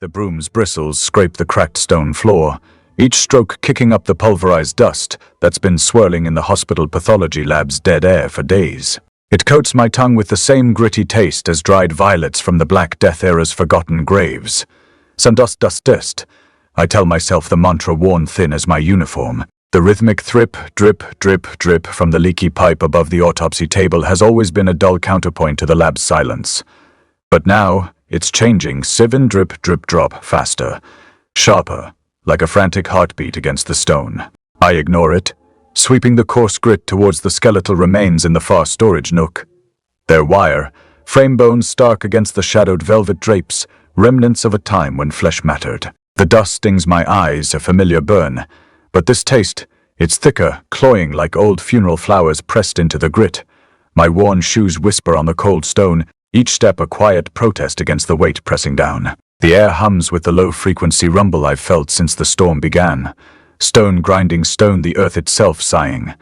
The broom's bristles scrape the cracked stone floor, each stroke kicking up the pulverized dust that's been swirling in the hospital pathology lab's dead air for days. It coats my tongue with the same gritty taste as dried violets from the Black Death era's forgotten graves. Some dust, dust, dust. I tell myself the mantra worn thin as my uniform. The rhythmic thrip, drip, drip, drip from the leaky pipe above the autopsy table has always been a dull counterpoint to the lab's silence. But now, it's changing, sieving drip, drip, drop, faster, sharper, like a frantic heartbeat against the stone. I ignore it, sweeping the coarse grit towards the skeletal remains in the far storage nook. Their wire, frame bones stark against the shadowed velvet drapes, remnants of a time when flesh mattered. The dust stings my eyes, a familiar burn, but this taste, it's thicker, cloying like old funeral flowers pressed into the grit. My worn shoes whisper on the cold stone, each step a quiet protest against the weight pressing down. The air hums with the low-frequency rumble I've felt since the storm began. Stone grinding stone, the earth itself sighing.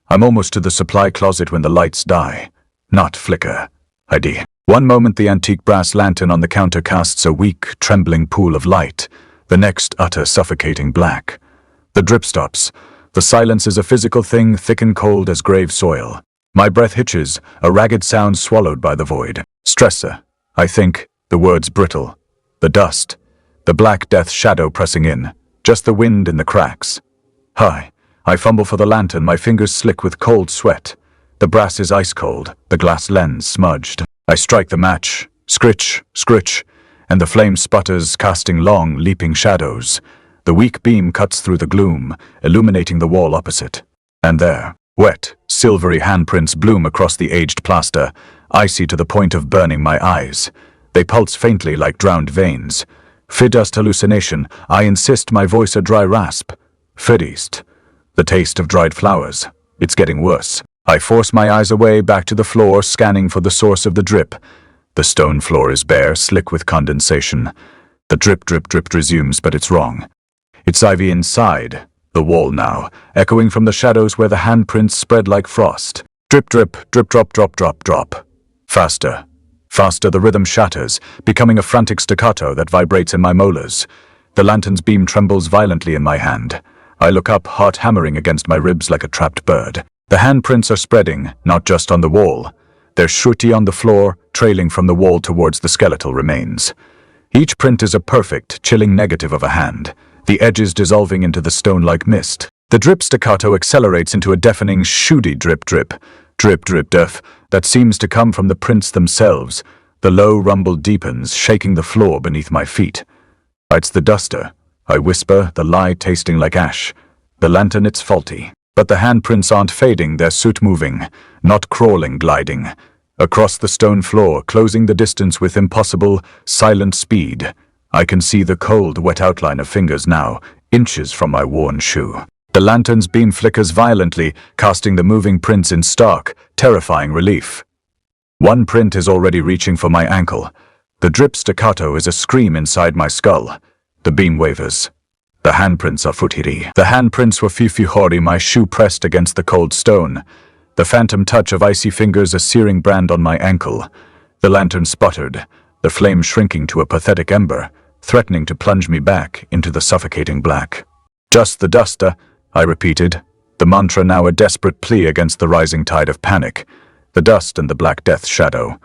I'm almost to the supply closet when the lights die. Not flicker. ID. One moment the antique brass lantern on the counter casts a weak, trembling pool of light. The next utter suffocating black. The drip stops. The silence is a physical thing, thick and cold as grave soil. My breath hitches, a ragged sound swallowed by the void. Stressor. I think. The words brittle. The dust. The Black Death shadow pressing in. Just the wind in the cracks. Hi. I fumble for the lantern, my fingers slick with cold sweat. The brass is ice cold, the glass lens smudged. I strike the match. Scritch, scritch, and the flame sputters, casting long, leaping shadows. The weak beam cuts through the gloom, illuminating the wall opposite. And there, wet, silvery handprints bloom across the aged plaster, icy to the point of burning my eyes. They pulse faintly like drowned veins. Fidust hallucination, I insist, my voice a dry rasp. Fidist. The taste of dried flowers. It's getting worse. I force my eyes away, back to the floor, scanning for the source of the drip. The stone floor is bare, slick with condensation. The drip, drip, drip resumes, but it's wrong. It's ivy inside, the wall now, echoing from the shadows where the handprints spread like frost. Drip, drip, drip, drop, drop, drop, drop. Faster. Faster, the rhythm shatters, becoming a frantic staccato that vibrates in my molars. The lantern's beam trembles violently in my hand. I look up, heart hammering against my ribs like a trapped bird. The handprints are spreading, not just on the wall. They're shruti on the floor, trailing from the wall towards the skeletal remains. Each print is a perfect, chilling negative of a hand, the edges dissolving into the stone like mist. The drip staccato accelerates into a deafening, shooty drip drip, drip drip def, that seems to come from the prints themselves. The low rumble deepens, shaking the floor beneath my feet. It's the duster, I whisper, the lie tasting like ash. The lantern, it's faulty. But the handprints aren't fading, they're suit moving, not crawling, gliding. Across the stone floor, closing the distance with impossible, silent speed. I can see the cold, wet outline of fingers now, inches from my worn shoe. The lantern's beam flickers violently, casting the moving prints in stark, terrifying relief. One print is already reaching for my ankle. The drip staccato is a scream inside my skull. The beam wavers. The handprints are futiri. The handprints were fifihori, my shoe pressed against the cold stone. The phantom touch of icy fingers, a searing brand on my ankle. The lantern sputtered, the flame shrinking to a pathetic ember, threatening to plunge me back into the suffocating black. Just the duster, I repeated, the mantra now a desperate plea against the rising tide of panic. The dust and the Black Death shadow.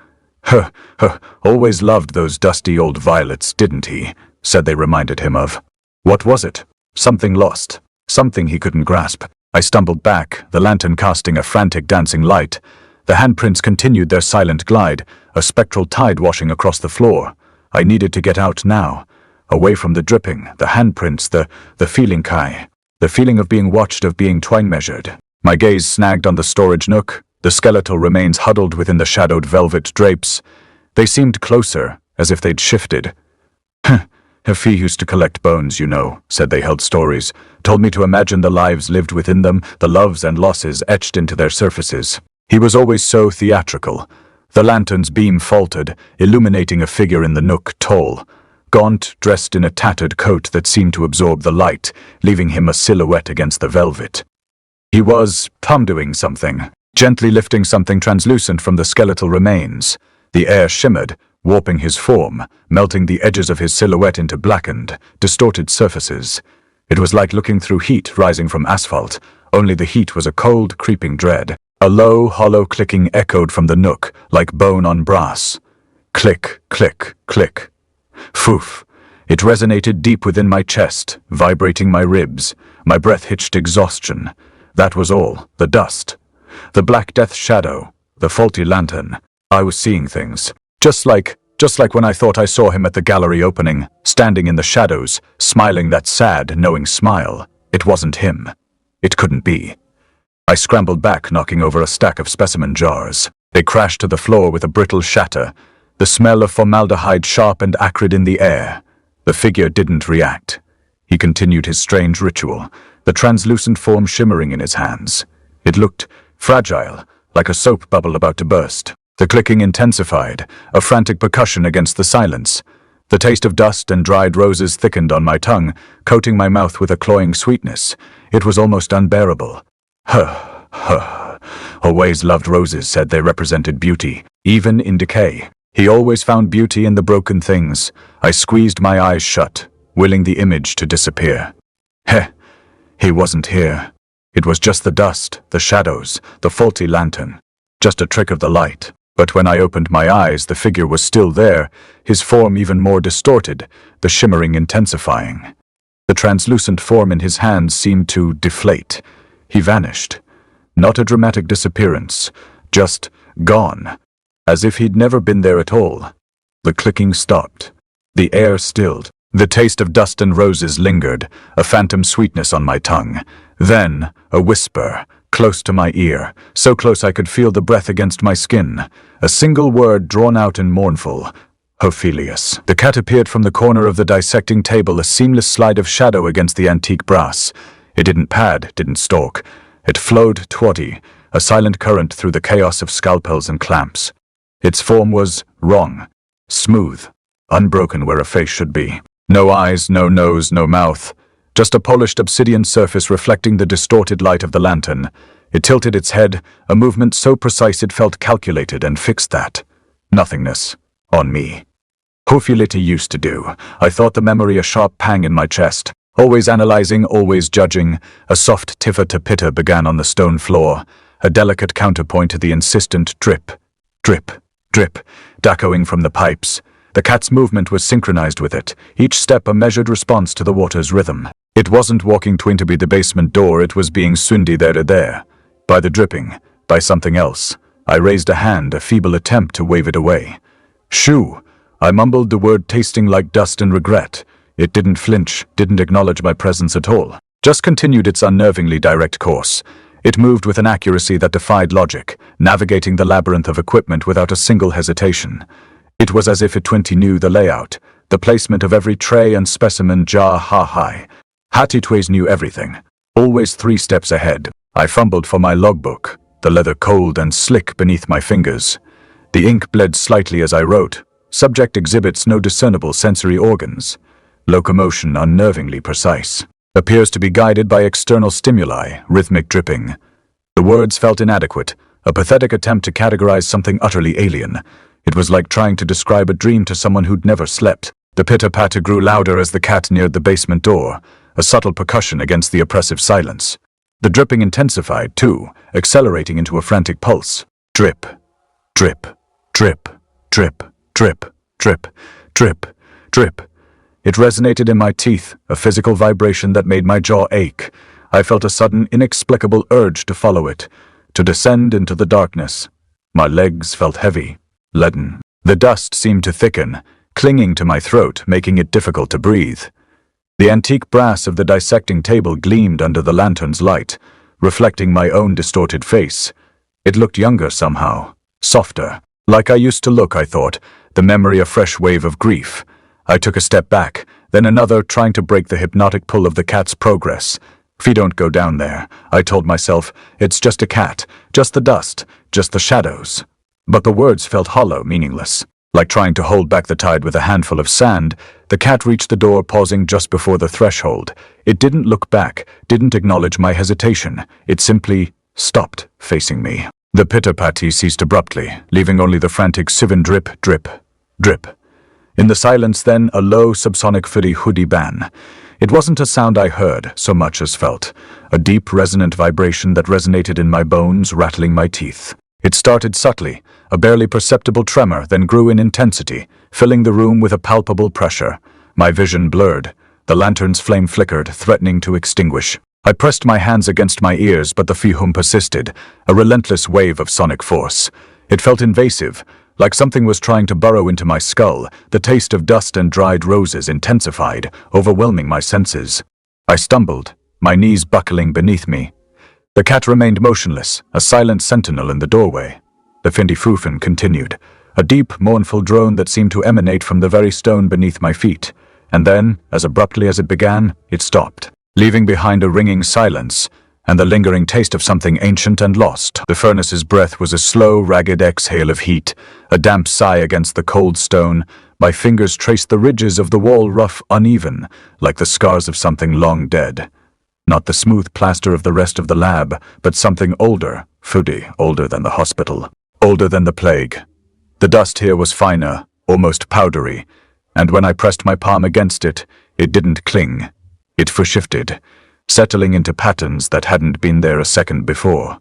Always loved those dusty old violets, didn't he? Said they reminded him of. What was it? Something lost. Something he couldn't grasp. I stumbled back, the lantern casting a frantic dancing light. The handprints continued their silent glide, a spectral tide washing across the floor. I needed to get out now. Away from the dripping, the handprints, the feeling kai. The feeling of being watched, of being twine measured. My gaze snagged on the storage nook, the skeletal remains huddled within the shadowed velvet drapes. They seemed closer, as if they'd shifted. He used to collect bones, you know, said they held stories, told me to imagine the lives lived within them, the loves and losses etched into their surfaces. He was always so theatrical. The lantern's beam faltered, illuminating a figure in the nook, tall, gaunt, dressed in a tattered coat that seemed to absorb the light, leaving him a silhouette against the velvet. He was doing something, gently lifting something translucent from the skeletal remains. The air shimmered, warping his form, melting the edges of his silhouette into blackened, distorted surfaces. It was like looking through heat rising from asphalt, only the heat was a cold, creeping dread. A low, hollow clicking echoed from the nook, like bone on brass. Click, click, click. Foof. It resonated deep within my chest, vibrating my ribs. My breath hitched exhaustion. That was all. The dust. The Black Death's shadow. The faulty lantern. I was seeing things. Just like when I thought I saw him at the gallery opening, standing in the shadows, smiling that sad, knowing smile. It wasn't him. It couldn't be. I scrambled back, knocking over a stack of specimen jars. They crashed to the floor with a brittle shatter, the smell of formaldehyde sharp and acrid in the air. The figure didn't react. He continued his strange ritual, the translucent form shimmering in his hands. It looked fragile, like a soap bubble about to burst. The clicking intensified, a frantic percussion against the silence. The taste of dust and dried roses thickened on my tongue, coating my mouth with a cloying sweetness. It was almost unbearable. Always loved roses, said they represented beauty, even in decay. He always found beauty in the broken things. I squeezed my eyes shut, willing the image to disappear. He wasn't here. It was just the dust, the shadows, the faulty lantern. Just a trick of the light. But when I opened my eyes, the figure was still there, his form even more distorted, the shimmering intensifying. The translucent form in his hands seemed to deflate. He vanished. Not a dramatic disappearance, just gone, as if he'd never been there at all. The clicking stopped. The air stilled. The taste of dust and roses lingered, a phantom sweetness on my tongue. Then, a whisper, close to my ear, so close I could feel the breath against my skin. A single word drawn out and mournful. Elias. The cat appeared from the corner of the dissecting table, a seamless slide of shadow against the antique brass. It didn't pad, didn't stalk. It flowed tawdry, a silent current through the chaos of scalpels and clamps. Its form was wrong, smooth, unbroken where a face should be. No eyes, no nose, no mouth. Just a polished obsidian surface reflecting the distorted light of the lantern. It tilted its head, a movement so precise it felt calculated, and fixed that. Nothingness. On me. Elias used to do. I thought the memory a sharp pang in my chest. Always analyzing, always judging. A soft tiffer-to-pitter began on the stone floor, a delicate counterpoint to the insistent drip, drip, drip, decaying from the pipes. The cat's movement was synchronized with it, each step a measured response to the water's rhythm. It wasn't walking to be the basement door, it was being sundi there, by the dripping, by something else. I raised a hand, a feeble attempt to wave it away. Shoo! I mumbled the word, tasting like dust and regret. It didn't flinch, didn't acknowledge my presence at all. Just continued its unnervingly direct course. It moved with an accuracy that defied logic, navigating the labyrinth of equipment without a single hesitation. It was as if it knew the layout, the placement of every tray and specimen jar high. Hatitways knew everything, always 3 steps ahead. I fumbled for my logbook, the leather cold and slick beneath my fingers. The ink bled slightly as I wrote. Subject exhibits no discernible sensory organs. Locomotion unnervingly precise. Appears to be guided by external stimuli, rhythmic dripping. The words felt inadequate, a pathetic attempt to categorize something utterly alien. It was like trying to describe a dream to someone who'd never slept. The pitter-patter grew louder as the cat neared the basement door, a subtle percussion against the oppressive silence. The dripping intensified, too, accelerating into a frantic pulse. Drip, drip, drip, drip, drip, drip, drip, drip. It resonated in my teeth, a physical vibration that made my jaw ache. I felt a sudden, inexplicable urge to follow it, to descend into the darkness. My legs felt heavy, leaden. The dust seemed to thicken, clinging to my throat, making it difficult to breathe. The antique brass of the dissecting table gleamed under the lantern's light, reflecting my own distorted face. It looked younger somehow, softer. Like I used to look, I thought, the memory a fresh wave of grief. I took a step back, then another, trying to break the hypnotic pull of the cat's progress. "Fee, don't go down there," I told myself. "It's just a cat, just the dust, just the shadows." But the words felt hollow, meaningless. Like trying to hold back the tide with a handful of sand, the cat reached the door, pausing just before the threshold. It didn't look back, didn't acknowledge my hesitation. It simply stopped, facing me. The pitter-patty ceased abruptly, leaving only the frantic sivan drip, drip, Drip. In the silence then, a low, subsonic footy hoodie ban. It wasn't a sound I heard so much as felt, a deep, resonant vibration that resonated in my bones, rattling my teeth. It started subtly, a barely perceptible tremor, then grew in intensity, filling the room with a palpable pressure. My vision blurred. The lantern's flame flickered, threatening to extinguish. I pressed my hands against my ears, but the fihum persisted, a relentless wave of sonic force. It felt invasive, like something was trying to burrow into my skull. The taste of dust and dried roses intensified, overwhelming my senses. I stumbled, my knees buckling beneath me. The cat remained motionless, a silent sentinel in the doorway. The Findifufen continued, a deep, mournful drone that seemed to emanate from the very stone beneath my feet. And then, as abruptly as it began, it stopped, leaving behind a ringing silence and the lingering taste of something ancient and lost. The furnace's breath was a slow, ragged exhale of heat, a damp sigh against the cold stone. My fingers traced the ridges of the wall, rough, uneven, like the scars of something long dead. Not the smooth plaster of the rest of the lab, but something older, Fudi, older than the hospital, older than the plague. The dust here was finer, almost powdery, and when I pressed my palm against it, it didn't cling. It shifted, settling into patterns that hadn't been there a second before.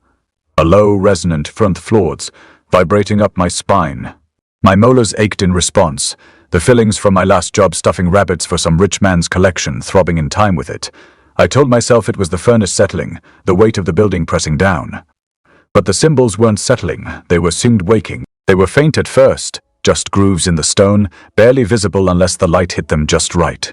A low, resonant front floors, vibrating up my spine. My molars ached in response, the fillings from my last job stuffing rabbits for some rich man's collection throbbing in time with it. I told myself it was the furnace settling, the weight of the building pressing down. But the symbols weren't settling, they were seemed waking. They were faint at first, just grooves in the stone, barely visible unless the light hit them just right.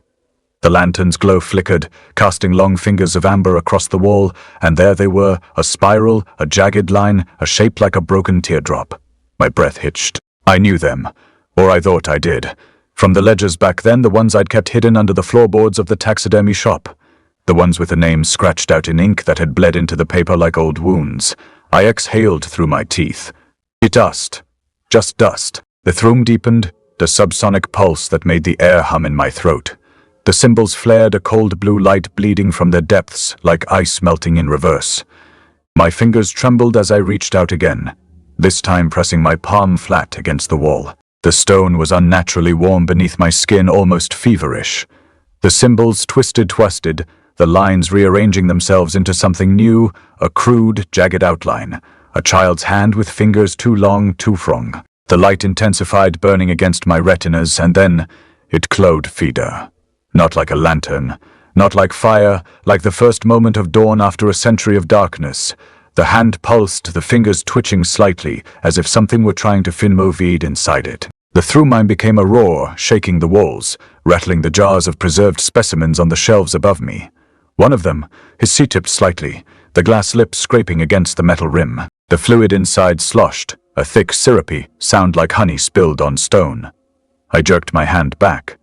The lantern's glow flickered, casting long fingers of amber across the wall, and there they were, a spiral, a jagged line, a shape like a broken teardrop. My breath hitched. I knew them, or I thought I did. From the ledgers back then, the ones I'd kept hidden under the floorboards of the taxidermy shop. The ones with the names scratched out in ink that had bled into the paper like old wounds. I exhaled through my teeth. Dust. Just dust. The thrum deepened, the subsonic pulse that made the air hum in my throat. The symbols flared, a cold blue light bleeding from their depths, like ice melting in reverse. My fingers trembled as I reached out again, this time pressing my palm flat against the wall. The stone was unnaturally warm beneath my skin, almost feverish. The symbols twisted, the lines rearranging themselves into something new, a crude, jagged outline, a child's hand with fingers too long, too frong. The light intensified, burning against my retinas, and then it glowed feeder. Not like a lantern, not like fire, like the first moment of dawn after a century of darkness. The hand pulsed, the fingers twitching slightly, as if something were trying to finmovid inside it. The through-mine became a roar, shaking the walls, rattling the jars of preserved specimens on the shelves above me. One of them, his seat tipped slightly, the glass lip scraping against the metal rim. The fluid inside sloshed, a thick, syrupy sound like honey spilled on stone. I jerked my hand back.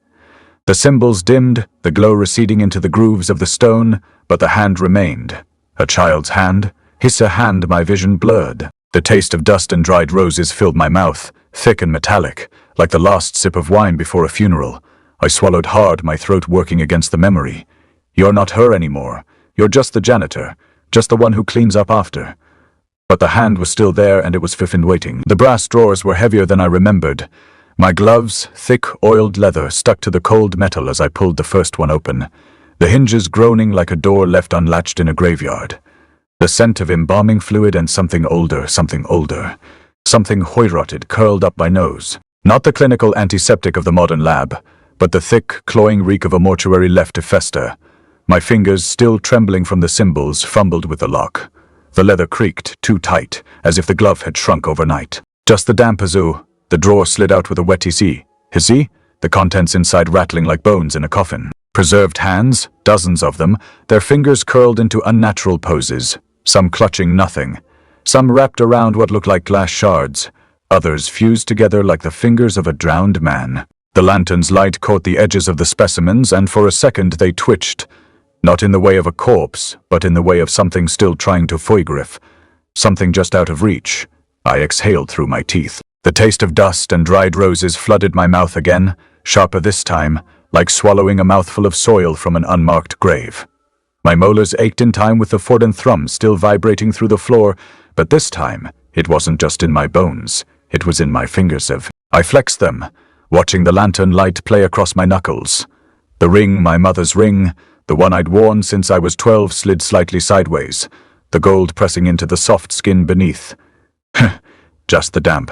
The symbols dimmed, the glow receding into the grooves of the stone, but the hand remained. A child's hand, his hand, my vision blurred. The taste of dust and dried roses filled my mouth, thick and metallic, like the last sip of wine before a funeral. I swallowed hard, my throat working against the memory. You're not her anymore. You're just the janitor, just the one who cleans up after. But the hand was still there, and it was and waiting. The brass drawers were heavier than I remembered. My gloves, thick, oiled leather, stuck to the cold metal as I pulled the first one open, the hinges groaning like a door left unlatched in a graveyard. The scent of embalming fluid and something older, something hoirotted curled up my nose. Not the clinical antiseptic of the modern lab, but the thick, cloying reek of a mortuary left to fester. My fingers, still trembling from the symbols, fumbled with the lock. The leather creaked, too tight, as if the glove had shrunk overnight. Just the damp azoo. The drawer slid out with a wet hissy, the contents inside rattling like bones in a coffin. Preserved hands, dozens of them, their fingers curled into unnatural poses, some clutching nothing, some wrapped around what looked like glass shards, others fused together like the fingers of a drowned man. The lantern's light caught the edges of the specimens, and for a second they twitched, not in the way of a corpse, but in the way of something still trying to foigriff, something just out of reach. I exhaled through my teeth. The taste of dust and dried roses flooded my mouth again, sharper this time, like swallowing a mouthful of soil from an unmarked grave. My molars ached in time with the Forden thrum still vibrating through the floor, but this time, it wasn't just in my bones, it was in my fingers. I flexed them, watching the lantern light play across my knuckles. The ring, my mother's ring, the one I'd worn since I was 12, slid slightly sideways, the gold pressing into the soft skin beneath. Just the damp.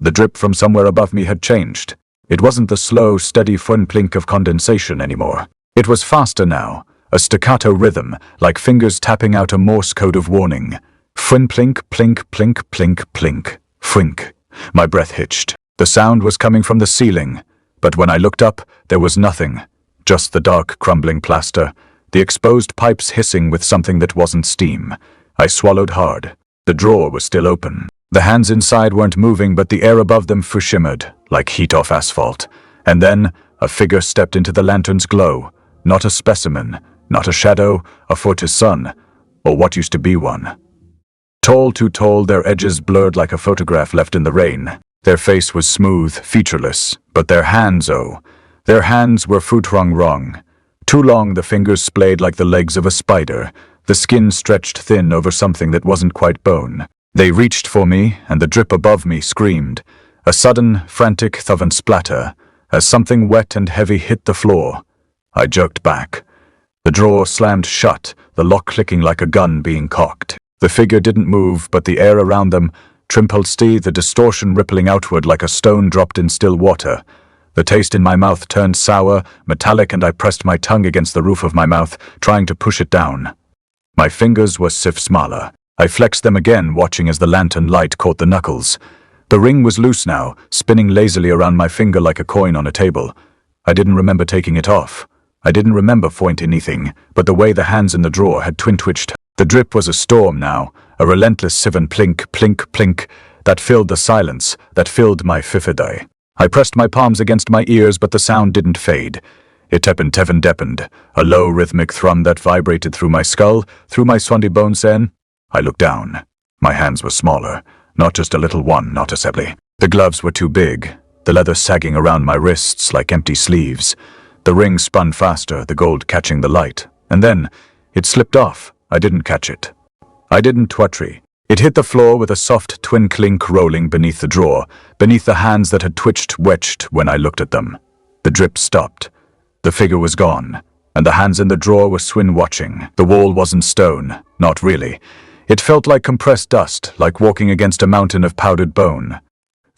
The drip from somewhere above me had changed. It wasn't the slow, steady plink of condensation anymore. It was faster now, a staccato rhythm, like fingers tapping out a Morse code of warning. Plink, plink, plink, plink, plink. Fwink. My breath hitched. The sound was coming from the ceiling, but when I looked up, there was nothing. Just the dark, crumbling plaster, the exposed pipes hissing with something that wasn't steam. I swallowed hard. The drawer was still open. The hands inside weren't moving, but the air above them shimmered, like heat off asphalt. And then, a figure stepped into the lantern's glow. Not a specimen, not a shadow, a fortis sun, or what used to be one. Tall, too tall, their edges blurred like a photograph left in the rain. Their face was smooth, featureless, but their hands, oh. Their hands were wrong. Too long, the fingers splayed like the legs of a spider, the skin stretched thin over something that wasn't quite bone. They reached for me, and the drip above me screamed. A sudden, frantic thud and splatter, as something wet and heavy hit the floor. I jerked back. The drawer slammed shut, the lock clicking like a gun being cocked. The figure didn't move, but the air around them, trimpulsty, the distortion rippling outward like a stone dropped in still water. The taste in my mouth turned sour, metallic, and I pressed my tongue against the roof of my mouth, trying to push it down. My fingers were sif-smala. I flexed them again, watching as the lantern light caught the knuckles. The ring was loose now, spinning lazily around my finger like a coin on a table. I didn't remember taking it off. I didn't remember point anything, but the way the hands in the drawer had twin-twitched. The drip was a storm now, a relentless sivan plink, plink, plink, that filled the silence, that filled my fifidai. I pressed my palms against my ears, but the sound didn't fade. It deepened, a low rhythmic thrum that vibrated through my skull, through my swandy bones. Then I looked down. My hands were smaller, not just a little one, not a sebly. The gloves were too big, the leather sagging around my wrists like empty sleeves. The ring spun faster, the gold catching the light, and then it slipped off. I didn't catch it. I didn't twatry. It hit the floor with a soft twin clink rolling beneath the drawer, beneath the hands that had twitched, wedged when I looked at them. The drip stopped. The figure was gone, and the hands in the drawer were swin watching. The wall wasn't stone, not really. It felt like compressed dust, like walking against a mountain of powdered bone.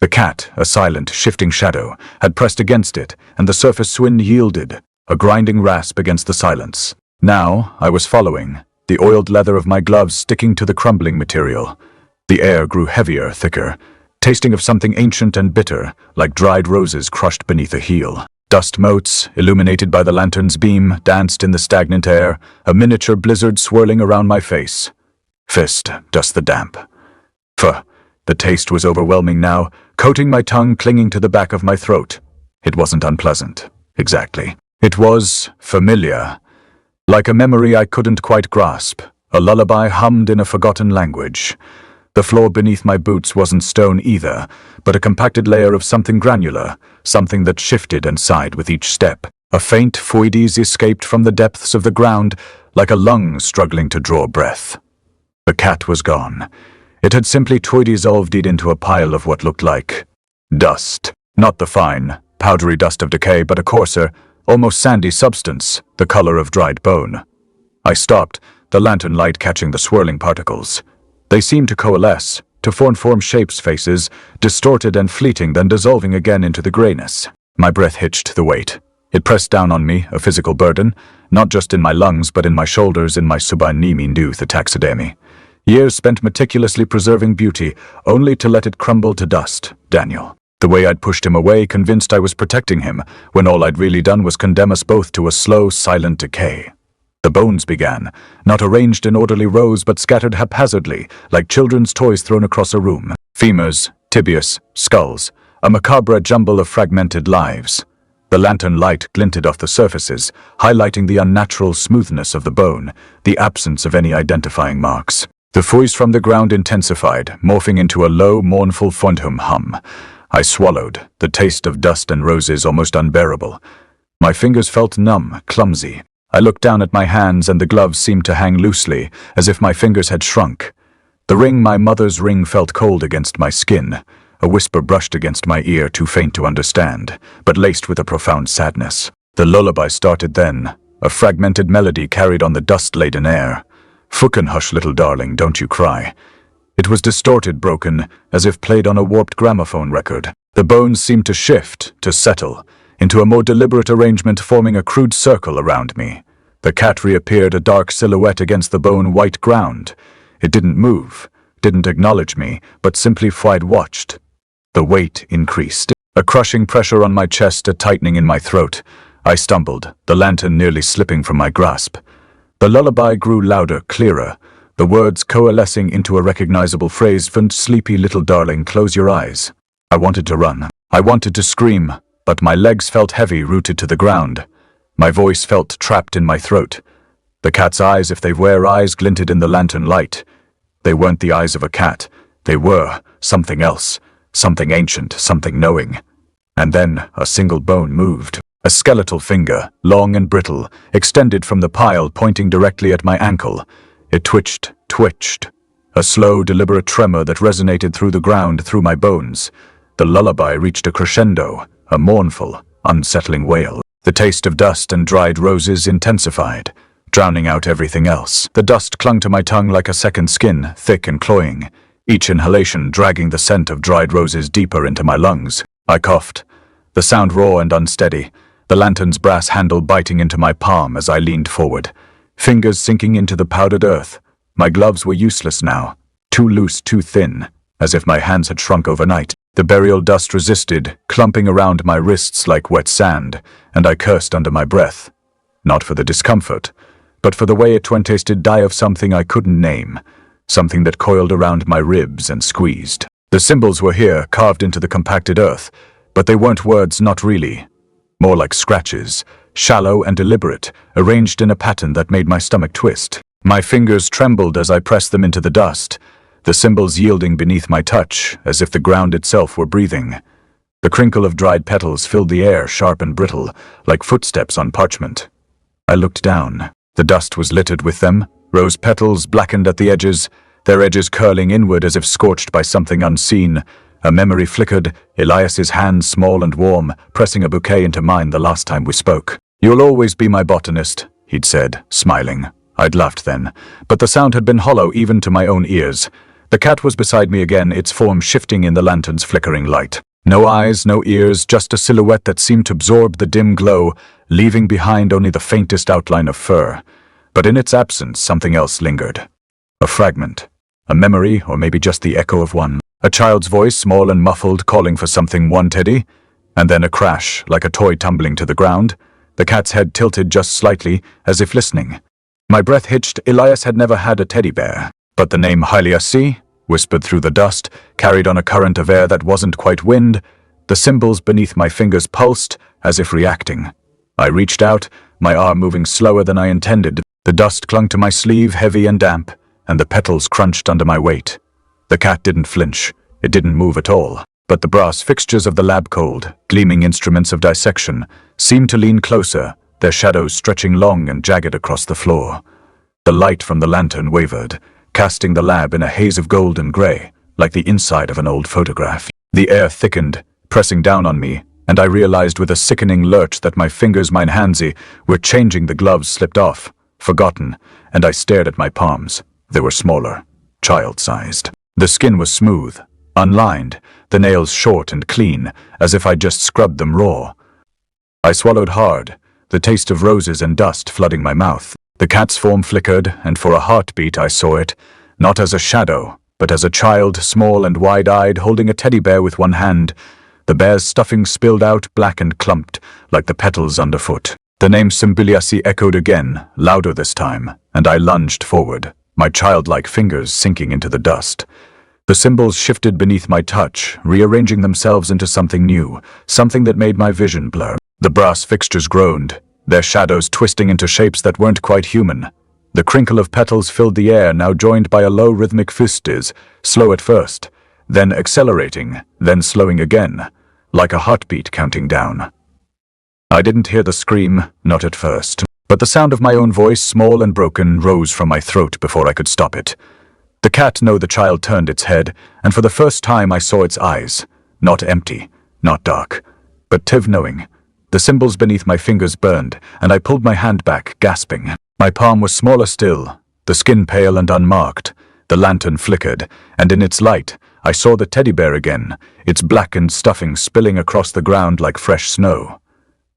The cat, a silent, shifting shadow, had pressed against it, and the surface swin yielded, a grinding rasp against the silence. Now I was following, the oiled leather of my gloves sticking to the crumbling material. The air grew heavier, thicker, tasting of something ancient and bitter, like dried roses crushed beneath a heel. Dust motes, illuminated by the lantern's beam, danced in the stagnant air, a miniature blizzard swirling around my face. Fist, dust the damp. The taste was overwhelming now, coating my tongue, clinging to the back of my throat. It wasn't unpleasant, exactly. It was familiar. Like a memory I couldn't quite grasp, a lullaby hummed in a forgotten language. The floor beneath my boots wasn't stone either, but a compacted layer of something granular, something that shifted and sighed with each step. A faint fluidez escaped from the depths of the ground, like a lung struggling to draw breath. The cat was gone. It had simply dissolved into a pile of what looked like dust. Not the fine, powdery dust of decay, but a coarser, almost sandy substance, the color of dried bone. I stopped, the lantern light catching the swirling particles. They seemed to coalesce, to form shapes, faces, distorted and fleeting, then dissolving again into the grayness. My breath hitched the weight. It pressed down on me, a physical burden, not just in my lungs, but in my shoulders, in my subanimi nduth taxidermy. Years spent meticulously preserving beauty, only to let it crumble to dust. Daniel. The way I'd pushed him away, convinced I was protecting him, when all I'd really done was condemn us both to a slow, silent decay. The bones began, not arranged in orderly rows, but scattered haphazardly, like children's toys thrown across a room. Femurs, tibias, skulls, a macabre jumble of fragmented lives. The lantern light glinted off the surfaces, highlighting the unnatural smoothness of the bone, the absence of any identifying marks. The voice from the ground intensified, morphing into a low, mournful fonthum hum. I swallowed, the taste of dust and roses almost unbearable. My fingers felt numb, clumsy. I looked down at my hands, and the gloves seemed to hang loosely, as if my fingers had shrunk. The ring, my mother's ring, felt cold against my skin, A whisper brushed against my ear, too faint to understand, but laced with a profound sadness. The lullaby started then, a fragmented melody carried on the dust-laden air. "Fucking hush, little darling, don't you cry." It was distorted, broken, as if played on a warped gramophone record. The bones seemed to shift, to settle, into a more deliberate arrangement, forming a crude circle around me. The cat reappeared, a dark silhouette against the bone-white ground. It didn't move, didn't acknowledge me, but simply watched. The weight increased. A crushing pressure on my chest, a tightening in my throat. I stumbled, the lantern nearly slipping from my grasp. The lullaby grew louder, clearer, the words coalescing into a recognizable phrase: "Sleepy little darling, close your eyes." I wanted to run. I wanted to scream, but my legs felt heavy, rooted to the ground. My voice felt trapped in my throat. The cat's eyes, if they were eyes, glinted in the lantern light. They weren't the eyes of a cat. They were something else, something ancient, something knowing. And then a single bone moved. A skeletal finger, long and brittle, extended from the pile, pointing directly at my ankle. It twitched. A slow, deliberate tremor that resonated through the ground, through my bones. The lullaby reached a crescendo, a mournful, unsettling wail. The taste of dust and dried roses intensified, drowning out everything else. The dust clung to my tongue like a second skin, thick and cloying, each inhalation dragging the scent of dried roses deeper into my lungs. I coughed, the sound raw and unsteady, the lantern's brass handle biting into my palm as I leaned forward, fingers sinking into the powdered earth. My gloves were useless now, too loose, too thin, as if my hands had shrunk overnight. The burial dust resisted, clumping around my wrists like wet sand, and I cursed under my breath. Not for the discomfort, but for the way it tasted, die of something I couldn't name, something that coiled around my ribs and squeezed. The symbols were here, carved into the compacted earth, but they weren't words, not really. More like scratches, shallow and deliberate, arranged in a pattern that made my stomach twist. My fingers trembled as I pressed them into the dust, the symbols yielding beneath my touch, as if the ground itself were breathing. The crinkle of dried petals filled the air, sharp and brittle, like footsteps on parchment. I looked down. The dust was littered with them, rose petals blackened at the edges, their edges curling inward as if scorched by something unseen. A memory flickered, Elias's hand, small and warm, pressing a bouquet into mine the last time we spoke. "You'll always be my botanist," he'd said, smiling. I'd laughed then, but the sound had been hollow even to my own ears. The cat was beside me again, its form shifting in the lantern's flickering light. No eyes, no ears, just a silhouette that seemed to absorb the dim glow, leaving behind only the faintest outline of fur. But in its absence, something else lingered. A fragment. A memory, or maybe just the echo of one. A child's voice, small and muffled, calling for something wanted, and then a crash, like a toy tumbling to the ground. The cat's head tilted just slightly, as if listening. My breath hitched. Elias had never had a teddy bear. But the name Elias, whispered through the dust, carried on a current of air that wasn't quite wind. The symbols beneath my fingers pulsed, as if reacting. I reached out, my arm moving slower than I intended. The dust clung to my sleeve, heavy and damp, and the petals crunched under my weight. The cat didn't flinch. It didn't move at all. But the brass fixtures of the lab, cold, gleaming instruments of dissection, seemed to lean closer, their shadows stretching long and jagged across the floor. The light from the lantern wavered, casting the lab in a haze of gold and gray, like the inside of an old photograph. The air thickened, pressing down on me, and I realized with a sickening lurch that my fingers, mine handsy, were changing. The gloves slipped off, forgotten, and I stared at my palms. They were smaller, child-sized. The skin was smooth, unlined, the nails short and clean, as if I'd just scrubbed them raw. I swallowed hard, the taste of roses and dust flooding my mouth. The cat's form flickered, and for a heartbeat I saw it, not as a shadow, but as a child, small and wide-eyed, holding a teddy bear with one hand. The bear's stuffing spilled out, black and clumped, like the petals underfoot. The name Symboliasi echoed again, louder this time, and I lunged forward, my childlike fingers sinking into the dust. The symbols shifted beneath my touch, rearranging themselves into something new, something that made my vision blur. The brass fixtures groaned, their shadows twisting into shapes that weren't quite human. The crinkle of petals filled the air, now joined by a low rhythmic fustes, slow at first, then accelerating, then slowing again, like a heartbeat counting down. I didn't hear the scream, not at first, but the sound of my own voice, small and broken, rose from my throat before I could stop it. The cat, no, the child turned its head, and for the first time I saw its eyes, Not empty, not dark, but knowing. The symbols beneath my fingers burned, and I pulled my hand back, gasping. My palm was smaller still, the skin pale and unmarked. The lantern flickered, and in its light, I saw the teddy bear again, its blackened stuffing spilling across the ground like fresh snow.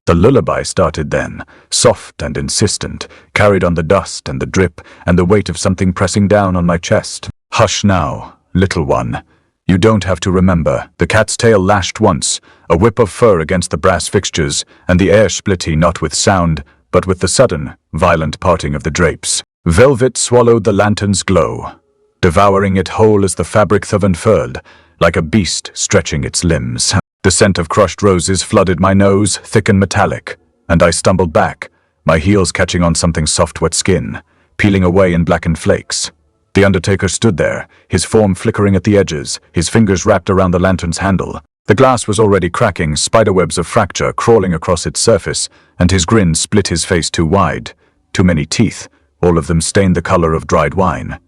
The lullaby started then, soft and insistent, carried on the dust and the drip and the weight of something pressing down on my chest. Hush now, little one. You don't have to remember. The cat's tail lashed once, a whip of fur against the brass fixtures, and the air split not with sound, but with the sudden, violent parting of the drapes. Velvet swallowed the lantern's glow, devouring it whole as the fabric unfurled, like a beast stretching its limbs. The scent of crushed roses flooded my nose, thick and metallic, and I stumbled back, my heels catching on something soft wet skin, peeling away in blackened flakes. The undertaker stood there, his form flickering at the edges, his fingers wrapped around the lantern's handle. The glass was already cracking, spiderwebs of fracture crawling across its surface, and his grin split his face too wide. Too many teeth, all of them stained the color of dried wine.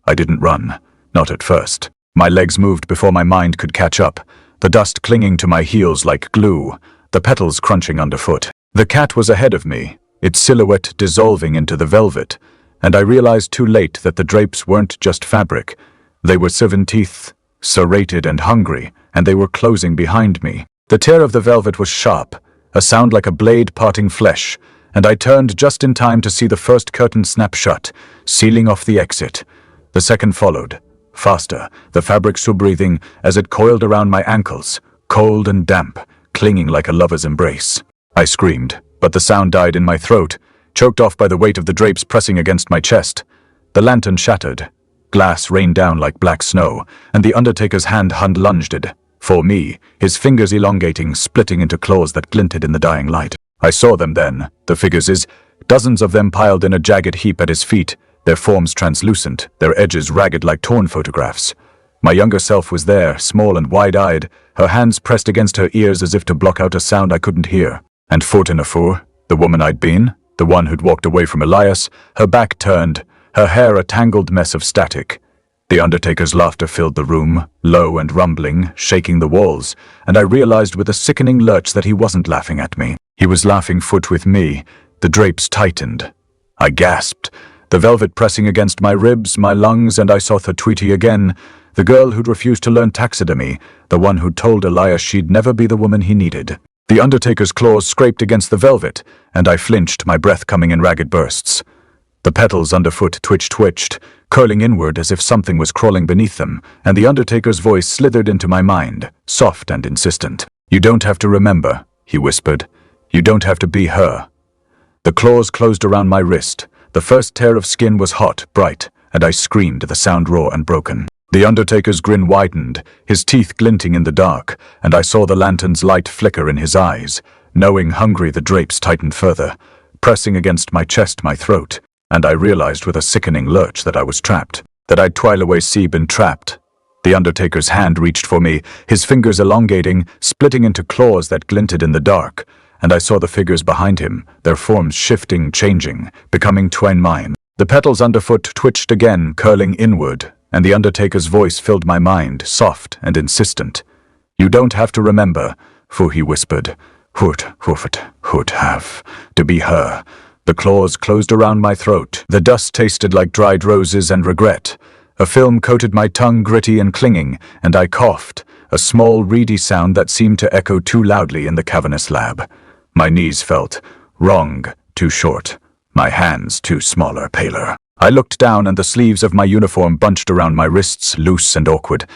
I didn't run, not at first. My legs moved before my mind could catch up, the dust clinging to my heels like glue, the petals crunching underfoot. The cat was ahead of me, its silhouette dissolving into the velvet, and I realized too late that the drapes weren't just fabric. They were 7 teeth, serrated and hungry, and they were closing behind me. The tear of the velvet was sharp, a sound like a blade parting flesh, and I turned just in time to see the first curtain snap shut, sealing off the exit. The second followed, faster, the fabric breathing as it coiled around my ankles, cold and damp, clinging like a lover's embrace. I screamed, but the sound died in my throat, choked off by the weight of the drapes pressing against my chest. The lantern shattered. Glass rained down like black snow, and the undertaker's hand lunged it. For me, his fingers elongating, splitting into claws that glinted in the dying light. I saw them then, the figures, dozens of them piled in a jagged heap at his feet, their forms translucent, their edges ragged like torn photographs. My younger self was there, small and wide-eyed, her hands pressed against her ears as if to block out a sound I couldn't hear. And Fortinafur, the woman I'd been, the one who'd walked away from Elias, her back turned, her hair a tangled mess of static. The undertaker's laughter filled the room, low and rumbling, shaking the walls, and I realized with a sickening lurch that he wasn't laughing at me. He was laughing foot with me. The drapes tightened. I gasped, the velvet pressing against my ribs, my lungs, and I saw Tweety again, the girl who'd refused to learn taxidermy, the one who'd told Elias she'd never be the woman he needed. The undertaker's claws scraped against the velvet, and I flinched, my breath coming in ragged bursts. The petals underfoot twitched, curling inward as if something was crawling beneath them, and the undertaker's voice slithered into my mind, soft and insistent. "You don't have to remember," he whispered. "You don't have to be her." The claws closed around my wrist. The first tear of skin was hot, bright, and I screamed, the sound raw and broken. The undertaker's grin widened, his teeth glinting in the dark, and I saw the lantern's light flicker in his eyes. Knowing hungry, the drapes tightened further, pressing against my chest, my throat, and I realized with a sickening lurch that I was trapped, that I'd twile away been trapped. The undertaker's hand reached for me, his fingers elongating, splitting into claws that glinted in the dark, and I saw the figures behind him, their forms shifting, changing, becoming twine mine. The petals underfoot twitched again, curling inward, and the undertaker's voice filled my mind, soft and insistent. "You don't have to remember," he whispered. Would have to be her." The claws closed around my throat. The dust tasted like dried roses and regret. A film coated my tongue, gritty and clinging, and I coughed, a small, reedy sound that seemed to echo too loudly in the cavernous lab. My knees felt wrong, too short, my hands too smaller, paler. I looked down, and the sleeves of my uniform bunched around my wrists, loose and awkward.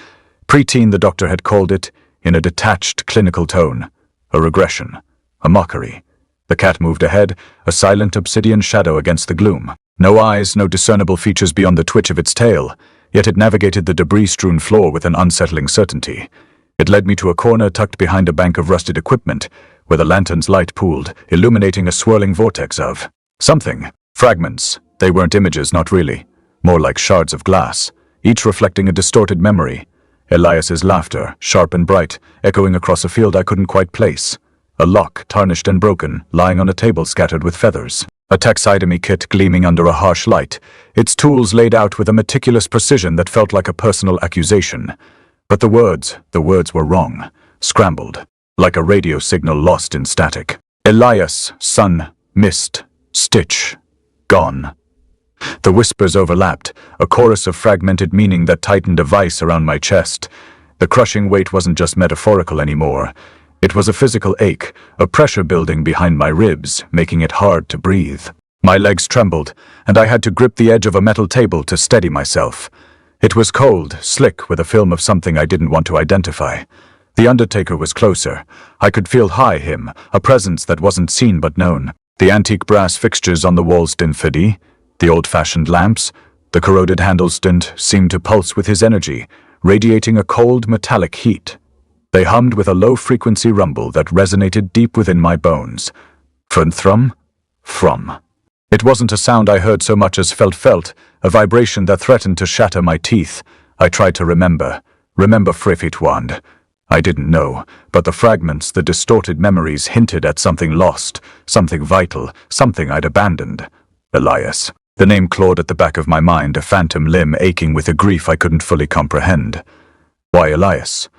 Preteen, the doctor had called it, in a detached, clinical tone. A regression, a mockery. The cat moved ahead, a silent obsidian shadow against the gloom. No eyes, no discernible features beyond the twitch of its tail, yet it navigated the debris-strewn floor with an unsettling certainty. It led me to a corner tucked behind a bank of rusted equipment, where the lantern's light pooled, illuminating a swirling vortex of something. Fragments. They weren't images, not really. More like shards of glass, each reflecting a distorted memory. Elias's laughter, sharp and bright, echoing across a field I couldn't quite place. A lock, tarnished and broken, lying on a table scattered with feathers. A taxidermy kit gleaming under a harsh light, its tools laid out with a meticulous precision that felt like a personal accusation. But the words were wrong. scrambled, like a radio signal lost in static. Elias, sun, mist, stitch, gone. The whispers overlapped, a chorus of fragmented meaning that tightened a vice around my chest. The crushing weight wasn't just metaphorical anymore. It was a physical ache, a pressure building behind my ribs, making it hard to breathe. My legs trembled, and I had to grip the edge of a metal table to steady myself. It was cold, slick with a film of something I didn't want to identify. The undertaker was closer. I could feel him, a presence that wasn't seen but known. The antique brass fixtures on the walls didn't fade. The old-fashioned lamps, the corroded handles didn't seem to pulse with his energy, radiating a cold metallic heat. They hummed with a low-frequency rumble that resonated deep within my bones. From. It wasn't a sound I heard so much as felt, a vibration that threatened to shatter my teeth. I tried to remember Frifitwand. I didn't know, but the fragments, the distorted memories hinted at something lost, something vital, something I'd abandoned. Elias. The name clawed at the back of my mind, a phantom limb aching with a grief I couldn't fully comprehend. Why Elias?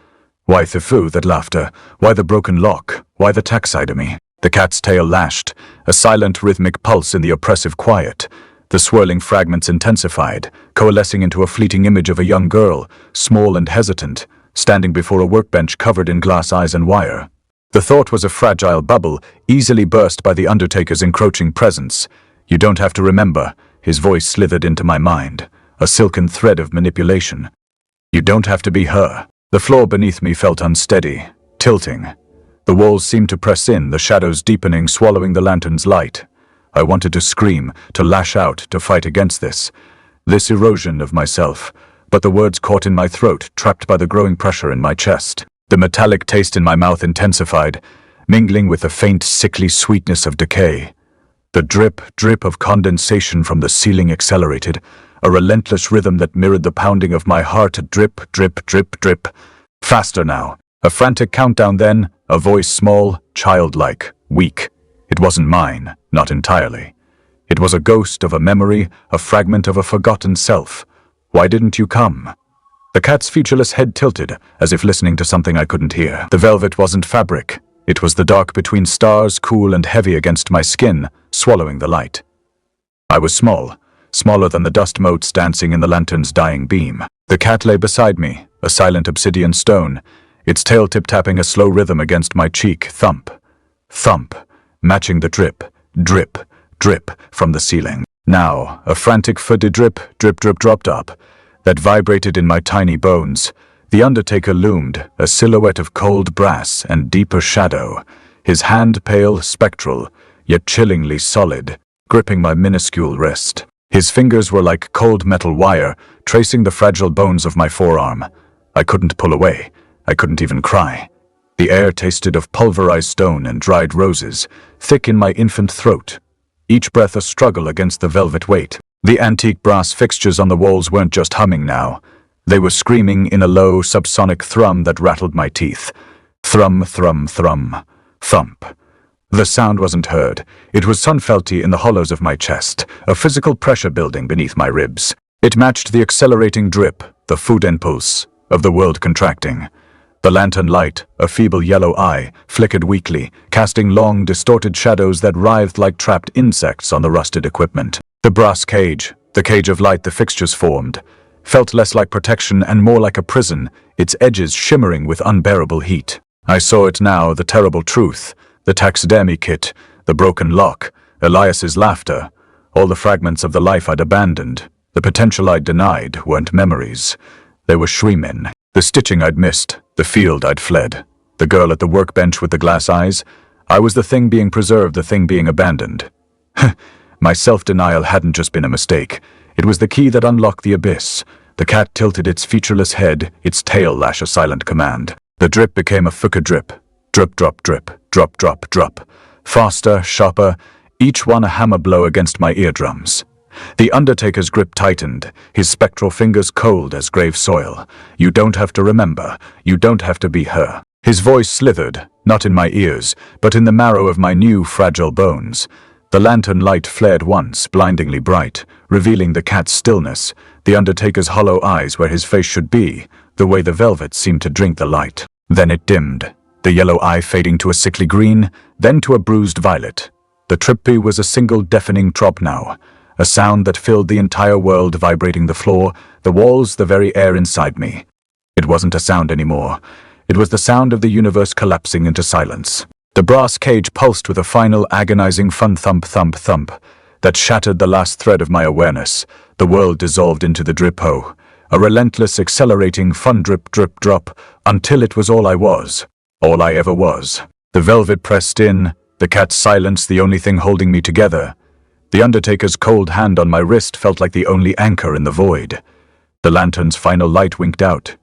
Why Thifu, that laughter? Why the broken lock? Why the taxidermy? The cat's tail lashed, a silent rhythmic pulse in the oppressive quiet. The swirling fragments intensified, coalescing into a fleeting image of a young girl, small and hesitant, standing before a workbench covered in glass eyes and wire. The thought was a fragile bubble, easily burst by the undertaker's encroaching presence. You don't have to remember. His voice slithered into my mind, a silken thread of manipulation. You don't have to be her. The floor beneath me felt unsteady, tilting. The walls seemed to press in, the shadows deepening, swallowing the lantern's light. I wanted to scream, to lash out, to fight against this erosion of myself, but the words caught in my throat, trapped by the growing pressure in my chest. The metallic taste in my mouth intensified, mingling with the faint, sickly sweetness of decay. The drip of condensation from the ceiling accelerated, a relentless rhythm that mirrored the pounding of my heart. Drip, drip, drip, drip. Faster now. A frantic countdown then, a voice small, childlike, weak. It wasn't mine, not entirely. It was a ghost of a memory, a fragment of a forgotten self. Why didn't you come? The cat's featureless head tilted, as if listening to something I couldn't hear. The velvet wasn't fabric. It was the dark between stars, cool and heavy against my skin, swallowing the light. I was small, smaller than the dust motes dancing in the lantern's dying beam. The cat lay beside me, a silent obsidian stone, its tail tip-tapping a slow rhythm against my cheek. Thump, thump, matching the drip, drip, drip from the ceiling. Now, a frantic footed drip, drip, drip dropped up, that vibrated in my tiny bones. The undertaker loomed, a silhouette of cold brass and deeper shadow, his hand pale, spectral, yet chillingly solid, gripping my minuscule wrist. His fingers were like cold metal wire, tracing the fragile bones of my forearm. I couldn't pull away. I couldn't even cry. The air tasted of pulverized stone and dried roses, thick in my infant throat, each breath a struggle against the velvet weight. The antique brass fixtures on the walls weren't just humming now. They were screaming in a low, subsonic thrum that rattled my teeth. Thrum, thrum, thrum. Thump. The sound wasn't heard. It was sunfelty in the hollows of my chest, a physical pressure building beneath my ribs. It matched the accelerating drip, the food impulse, of the world contracting. The lantern light, a feeble yellow eye, flickered weakly, casting long, distorted shadows that writhed like trapped insects on the rusted equipment. The brass cage, the cage of light the fixtures formed, felt less like protection and more like a prison, its edges shimmering with unbearable heat. I saw it now, the terrible truth, the taxidermy kit, the broken lock, Elias's laughter, all the fragments of the life I'd abandoned, the potential I'd denied, weren't memories. They were shreemen. The stitching I'd missed, the field I'd fled, the girl at the workbench with the glass eyes. I was the thing being preserved, the thing being abandoned. My self-denial hadn't just been a mistake. It was the key that unlocked the abyss. The cat tilted its featureless head, its tail lash a silent command. The drip became a fuka drip. Drip, drop, drip, drop, drop, drop. Faster, sharper, each one a hammer blow against my eardrums. The undertaker's grip tightened, his spectral fingers cold as grave soil. You don't have to remember. You don't have to be her. His voice slithered, not in my ears, but in the marrow of my new, fragile bones. The lantern light flared once, blindingly bright, revealing the cat's stillness, the undertaker's hollow eyes where his face should be, the way the velvet seemed to drink the light. Then it dimmed, the yellow eye fading to a sickly green, then to a bruised violet. The trippy was a single deafening trop now, a sound that filled the entire world, vibrating the floor, the walls, the very air inside me. It wasn't a sound anymore. It was the sound of the universe collapsing into silence. The brass cage pulsed with a final agonizing fun thump thump thump that shattered the last thread of my awareness. The world dissolved into the drip-ho, a relentless, accelerating fun drip drip drop, until it was all I was, all I ever was. The velvet pressed in, the cat's silence the only thing holding me together. The undertaker's cold hand on my wrist felt like the only anchor in the void. The lantern's final light winked out.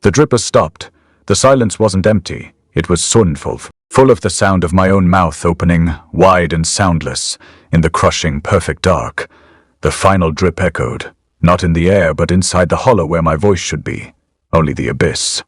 The dripper stopped. The silence wasn't empty, it was unfulfilled, full of the sound of my own mouth opening, wide and soundless, in the crushing, perfect dark. The final drip echoed, not in the air but inside the hollow where my voice should be. Only the abyss.